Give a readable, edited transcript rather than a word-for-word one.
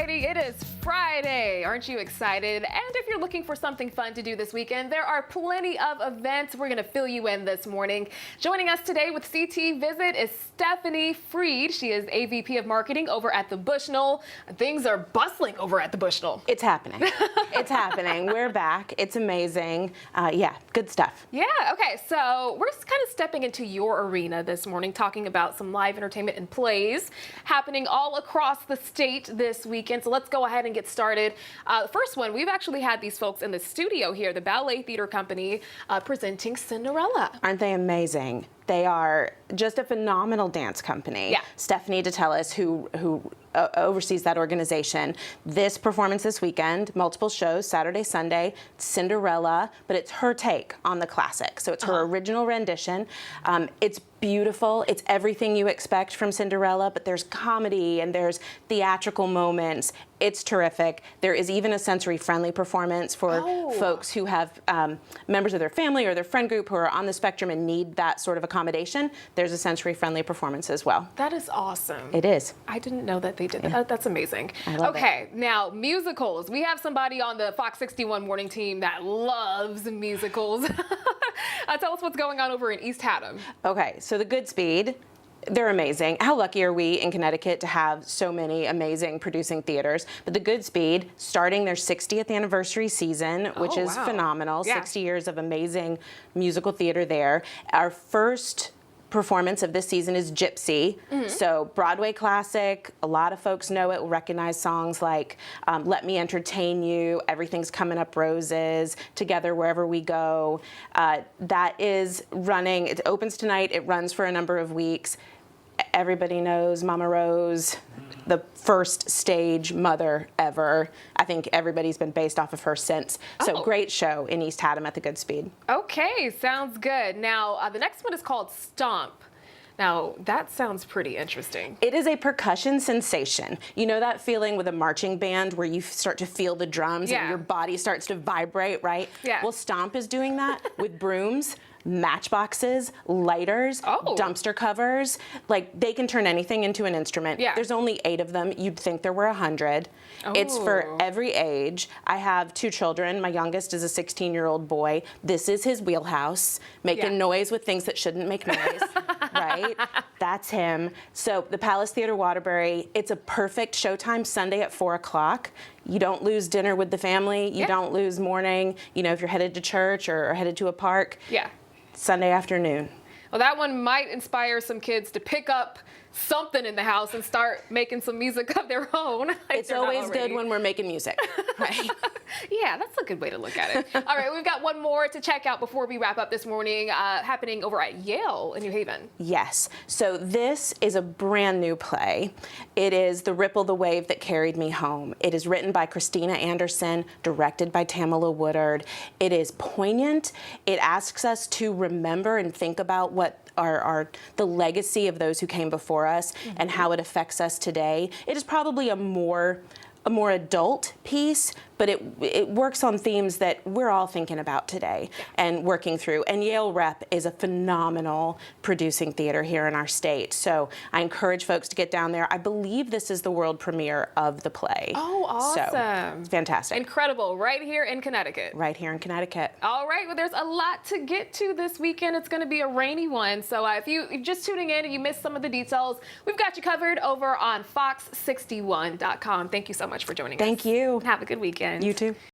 righty, it is Friday. Aren't you excited? And if you're looking for something fun to do this weekend, there are plenty of events. We're going to fill you in this morning. Joining us today with CT Visit is Stephanie Freed. She is AVP of Marketing over at the Bushnell. Things are bustling over at the Bushnell. It's happening. It's happening. We're back. It's amazing. Yeah, good stuff. Yeah, okay, so we're kind of stepping into your arena this morning, talking about some live entertainment and plays happening all across the state this weekend. So let's go ahead and get started. The first one, we've actually had these folks in the studio here, the Ballet Theater Company, presenting Cinderella. Aren't they amazing? They are just a phenomenal dance company. Yeah. Stephanie Detellis, who oversees that organization. This performance this weekend, multiple shows, Saturday, Sunday, Cinderella, but it's her take on the classic. So it's her original rendition. It's beautiful. It's everything you expect from Cinderella, but there's comedy and there's theatrical moments. It's terrific. There is even a sensory-friendly performance for folks who have members of their family or their friend group who are on the spectrum and need that sort of accommodation. There's a sensory-friendly performance as well. That is awesome. It is. I didn't know that they did that. That's amazing. I love it. Now musicals. We have somebody on the Fox 61 morning team that loves musicals. Tell us what's going on over in East Haddam. Okay, so the Goodspeed, they're amazing. How lucky are we in Connecticut to have so many amazing producing theaters? But the Goodspeed, starting their 60th anniversary season, which is phenomenal. Yeah. 60 years of amazing musical theater there. Our first performance of this season is Gypsy. So Broadway classic, a lot of folks know it, will recognize songs like Let Me Entertain You, Everything's Coming Up Roses, Together Wherever We Go. That is running, it opens tonight, it runs for a number of weeks. Everybody knows Mama Rose, the first stage mother ever. I think everybody's been based off of her since. So great show in East Haddam at the Goodspeed. Okay, sounds good. Now, the next one is called Stomp. Now, that sounds pretty interesting. It is a percussion sensation. You know that feeling with a marching band where you start to feel the drums and your body starts to vibrate, right? Yeah. Well, Stomp is doing that with brooms, matchboxes, lighters, dumpster covers. Like, they can turn anything into an instrument. Yeah. There's only 8 of them. You'd think there were 100. It's for every age. I have 2 children. My youngest is a 16-year-old boy. This is his wheelhouse, making noise with things that shouldn't make noise, right? That's him. So the Palace Theater Waterbury, it's a perfect showtime Sunday at 4 o'clock. You don't lose dinner with the family. You don't lose morning, you know, if you're headed to church or headed to a park. Yeah. Sunday afternoon. Well, that one might inspire some kids to pick up something in the house and start making some music of their own. It's always good when we're making music, right? Yeah, that's a good way to look at it. All right, we've got one more to check out before we wrap up this morning, happening over at Yale in New Haven. Yes, so this is a brand new play. It is The Ripple, the Wave That Carried Me Home. It is written by Christina Anderson, directed by Tamala Woodard. It is poignant. It asks us to remember and think about what the legacy of those who came before us and how it affects us today. It is probably a more adult piece, but it works on themes that we're all thinking about today and working through. And Yale Rep is a phenomenal producing theater here in our state. So I encourage folks to get down there. I believe this is the world premiere of the play. Oh, awesome. So it's fantastic. Incredible. Right here in Connecticut. Right here in Connecticut. All right. Well, there's a lot to get to this weekend. It's going to be a rainy one. So if you're just tuning in and you missed some of the details, we've got you covered over on fox61.com. Thank you so much for joining us. Thank you. Have a good weekend. You too.